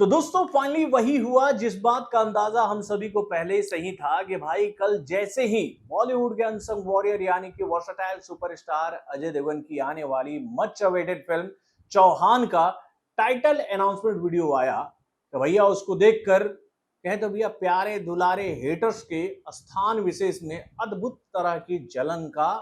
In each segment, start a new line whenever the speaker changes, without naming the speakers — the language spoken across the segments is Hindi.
तो दोस्तों फाइनली वही हुआ जिस बात का अंदाजा हम सभी को पहले से ही था कि भाई कल जैसे ही बॉलीवुड के अनसंग वॉरियर यानी कि वर्सटाइल सुपरस्टार अजय देवगन की आने वाली मच अवेटेड फिल्म चौहान का टाइटल अनाउंसमेंट वीडियो आया तो भैया उसको देखकर कहे तो भैया प्यारे दुलारे हेटर्स के स्थान विशेष में अद्भुत तरह की जलन का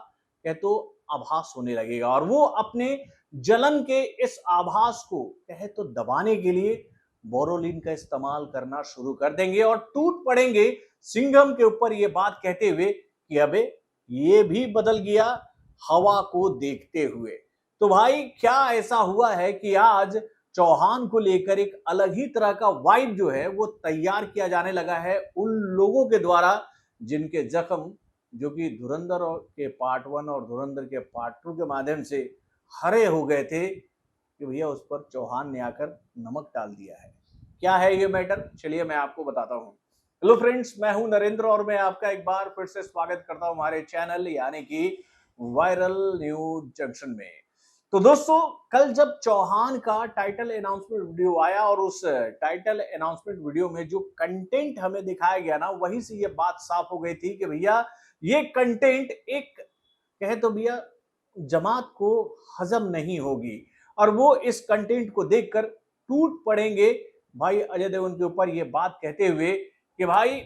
कहे तो आभास होने लगेगा और वो अपने जलन के इस आभास को कहे तो दबाने के लिए बोरोलिन का इस्तेमाल करना शुरू कर देंगे और टूट पड़ेंगे सिंघम के ऊपर ये बात कहते हुए कि अबे ये भी बदल गया हवा को देखते हुए। तो भाई क्या ऐसा हुआ है कि आज चौहान को लेकर एक अलग ही तरह का वाइब जो है वो तैयार किया जाने लगा है उन लोगों के द्वारा जिनके जख्म जो कि धुरंधर के पार्ट 1 और धुरंधर के पार्ट 2 के माध्यम से हरे हो गए थे कि भैया उस पर चौहान ने आकर नमक डाल दिया है। क्या है ये मैटर, चलिए मैं आपको बताता हूँ। हेलो फ्रेंड्स, मैं हूं नरेंद्र और मैं आपका एक बार फिर से स्वागत करता हूं हमारे चैनल यानी कि वायरल न्यूज जंक्शन में। तो दोस्तों कल जब चौहान का टाइटल अनाउंसमेंट वीडियो आया और उस टाइटल अनाउंसमेंट वीडियो में जो कंटेंट हमें दिखाया गया ना वहीं से ये बात साफ हो गई थी कि भैया ये कंटेंट एक कहे तो भैया जमात को हजम नहीं होगी और वो इस कंटेंट को देखकर टूट पड़ेंगे भाई अजय देवगन के ऊपर ये बात कहते हुए कि भाई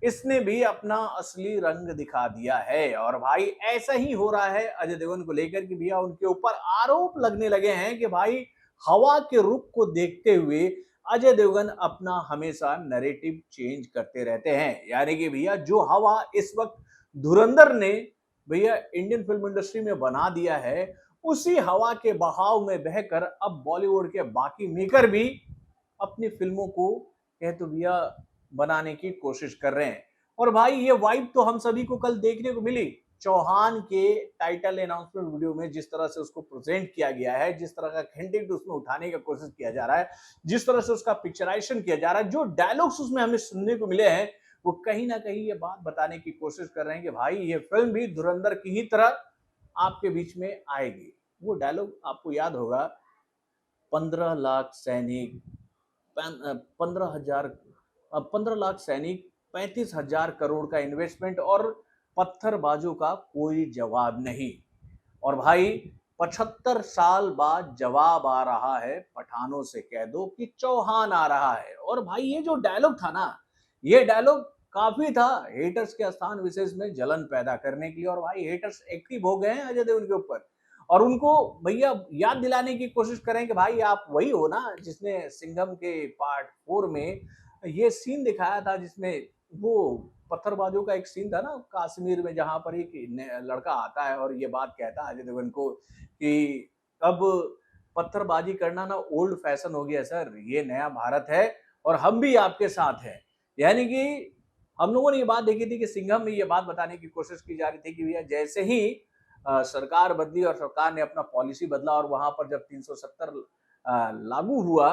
इसने भी अपना असली रंग दिखा दिया है। और भाई ऐसा ही हो रहा है अजय देवगन को लेकर कि भैया उनके ऊपर आरोप लगने लगे हैं कि भाई हवा के रुख को देखते हुए अजय देवगन अपना हमेशा नैरेटिव चेंज करते रहते हैं। यानी कि भैया जो हवा इस वक्त धुरंधर ने भैया इंडियन फिल्म इंडस्ट्री में बना दिया है उसी हवा के बहाव में बहकर अब बॉलीवुड के बाकी मेकर भी अपनी फिल्मों को कह तो भैया बनाने की कोशिश कर रहे हैं। और भाई ये वाइब तो हम सभी को कल देखने को मिली चौहान के टाइटल अनाउंसमेंट वीडियो में। जिस तरह से उसको प्रेजेंट किया गया है, जिस तरह का कंटेंट उसमें उठाने का कोशिश किया जा रहा है, जिस तरह से उसका पिक्चराइजेशन किया जा रहा है, जो डायलॉग्स उसमें हमें सुनने को मिले हैं वो कहीं ना कहीं ये बात बताने की कोशिश कर रहे हैं कि भाई ये फिल्म भी धुरंधर की ही तरह आपके बीच में आएगी। वो डायलॉग आपको याद होगा, 15 लाख सैनिक, 15,000, 15 लाख सैनिक, 35,000 करोड़ का इन्वेस्टमेंट और पत्थरबाजों का कोई जवाब नहीं। और भाई 75 साल बाद जवाब आ रहा है, पठानों से कह दो कि चौहान आ रहा है। और भाई ये जो डायलॉग था ना, ये डायलॉग काफी था हेटर्स के स्थान विशेष में जलन पैदा करने के लिए। और भाई हेटर्स एक्टिव हो गए हैं अजय देवगन के ऊपर और उनको भैया याद दिलाने की कोशिश करें कि भाई आप वही हो ना जिसने सिंघम के पार्ट 4 में ये सीन दिखाया था जिसमें वो पत्थरबाजों का एक सीन था ना कश्मीर में, जहां पर एक लड़का आता है और ये बात कहता है अजय देवगन को कि अब पत्थरबाजी करना ना ओल्ड फैशन हो गया सर, ये नया भारत है और हम भी आपके साथ हैं। यानी कि हम लोगों ने ये बात देखी थी कि सिंघम में ये बात बताने की कोशिश की जा रही थी कि भैया जैसे ही सरकार बदली और सरकार ने अपना पॉलिसी बदला और वहां पर जब 370 लागू हुआ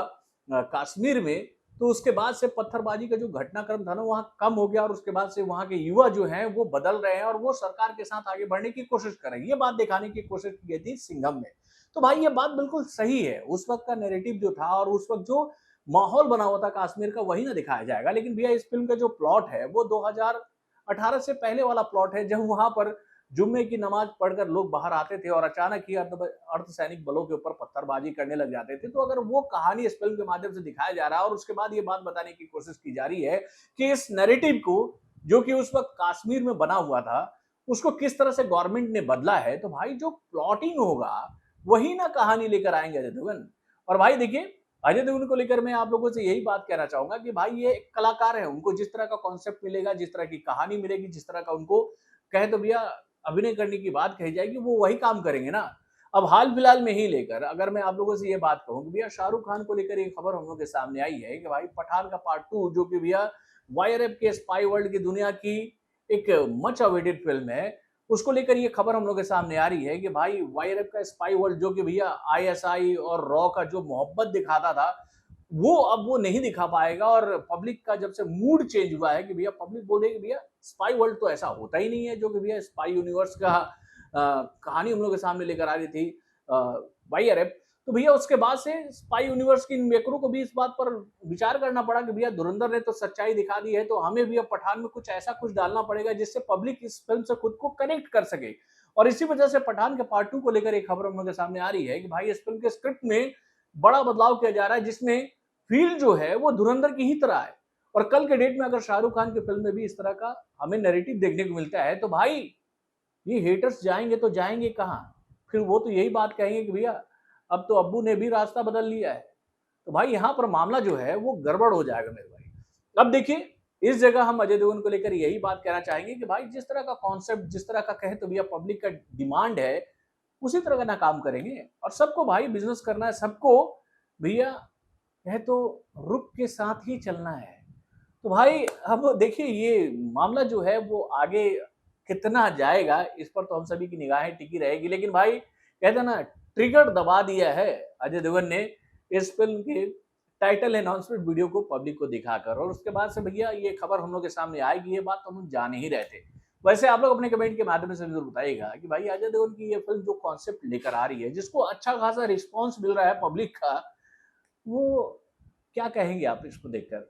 कश्मीर में, तो उसके बाद से पत्थरबाजी का जो घटनाक्रम था ना वहां कम हो गया और उसके बाद से वहां के युवा जो हैं वो बदल रहे हैं और वो सरकार के साथ आगे बढ़ने की कोशिश कर रहे हैं। ये बात दिखाने की कोशिश की गई थी सिंघम में। तो भाई ये बात बिल्कुल सही है, उस वक्त का नैरेटिव जो था और उस वक्त जो माहौल बना हुआ था कश्मीर का वही ना दिखाया जाएगा। लेकिन भैया इस फिल्म का जो प्लॉट है वो 2018 से पहले वाला प्लॉट है, जब वहां पर जुम्मे की नमाज पढ़कर लोग बाहर आते थे और अचानक ही अर्धसैनिक बलों के ऊपर पत्थरबाजी करने लग जाते थे। तो अगर वो कहानी इस फिल्म के माध्यम से दिखाया जा रहा है और उसके बाद ये बात बताने की कोशिश की जा रही है कि इस नैरेटिव को जो कि उस वक्त कश्मीर में बना हुआ था उसको किस तरह से गवर्नमेंट ने बदला है, तो भाई जो प्लॉटिंग होगा वही ना कहानी लेकर आएंगे अजय देवगन। और भाई देखिए अजय देवगन को लेकर मैं आप लोगों से यही बात कहना चाहूंगा कि भाई ये एक कलाकार है, उनको जिस तरह का कॉन्सेप्ट मिलेगा, जिस तरह की कहानी मिलेगी, जिस तरह का उनको कहे तो भैया अभिनय करने की बात कही जाएगी वो वही काम करेंगे ना। अब हाल फिलहाल में ही लेकर अगर मैं आप लोगों से ये बात कहूं कि भैया शाहरुख खान को लेकर एक खबर हम लोग के सामने आई है कि भाई पठान का पार्ट 2 जो कि भैया वाईआरएफ के स्पाई वर्ल्ड की दुनिया की एक मच अवेटेड फिल्म है, उसको लेकर ये खबर हम लोग के सामने आ रही है कि भाई वाईआरएफ का स्पाई वर्ल्ड जो कि भैया आईएसआई और रॉ का जो मोहब्बत दिखाता था वो अब वो नहीं दिखा पाएगा। और पब्लिक का जब से मूड चेंज हुआ है कि भैया पब्लिक बोल रही है कि भैया स्पाई वर्ल्ड तो ऐसा होता ही नहीं है जो कि भैया स्पाई यूनिवर्स का कहानी हम लोग के सामने लेकर आ रही थी वाईआरएफ। तो भैया उसके बाद से स्पाई यूनिवर्स के मेकरों को भी इस बात पर विचार करना पड़ा कि भैया धुरंधर ने तो सच्चाई दिखा दी है, तो हमें भी अब पठान में कुछ ऐसा कुछ डालना पड़ेगा जिससे पब्लिक इस फिल्म से खुद को कनेक्ट कर सके। और इसी वजह से पठान के पार्ट 2 को लेकर एक खबर हम लोग के सामने आ रही है कि भाई इस फिल्म के स्क्रिप्ट में बड़ा बदलाव किया जा रहा है, जिसमें फील जो है वो धुरंधर की ही तरह है। और कल के डेट में अगर शाहरुख खान की फिल्म में भी इस तरह का हमें नैरेटिव देखने को मिलता है, तो भाई ये हेटर्स जाएंगे तो जाएंगे कहाँ? फिर वो तो यही बात कहेंगे कि भैया अब तो अब्बू ने भी रास्ता बदल लिया है। तो भाई यहाँ पर मामला जो है वो गड़बड़ हो जाएगा मेरे भाई। अब देखिए, इस जगह हम अजय देवगन को लेकर यही बात कहना चाहेंगे कि भाई जिस तरह का कॉन्सेप्ट, जिस तरह का कहे तो भैया पब्लिक का डिमांड है, उसी तरह का ना काम करेंगे। और सबको भाई बिजनेस करना है, सबको भैया कहे तो रुख के साथ ही चलना है। तो भाई अब देखिए ये मामला जो है वो आगे कितना जाएगा इस पर तो हम सभी की निगाहें टिकी रहेगी। लेकिन भाई कहते हैं ना, ट्रिगर दबा दिया है अजय देवगन ने इस फिल्म के टाइटल अनाउंसमेंट वीडियो को पब्लिक को दिखाकर। और उसके बाद से भैया ये खबर हम लोग के सामने आएगी, ये बात तो हम जान ही रहे थे। वैसे आप लोग अपने कमेंट के माध्यम से जरूर बताइएगा कि भाई अजय देवगन की ये फिल्म जो कॉन्सेप्ट लेकर आ रही है, जिसको अच्छा खासा रिस्पॉन्स मिल रहा है पब्लिक का, वो क्या कहेंगे आप इसको देखकर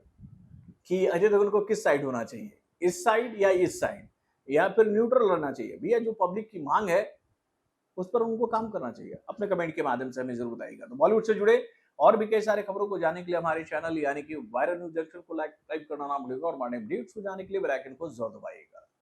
कि अजय देवगन को किस साइड होना चाहिए, इस साइड या इस साइड, या फिर न्यूट्रल रहना चाहिए? भैया जो पब्लिक की मांग है उस पर उनको काम करना चाहिए। अपने कमेंट के माध्यम से हमें जरूर बताइएगा। तो बॉलीवुड से जुड़े और भी कई सारे खबरों को जानने के लिए हमारे चैनल यानी कि वायरल न्यूज जंक्शन को लाइक सब्सक्राइब करना ना भूलिएगा और हमारे अपडेट्स को जानने के लिए बेल आइकन को जरूर दबाइएगा।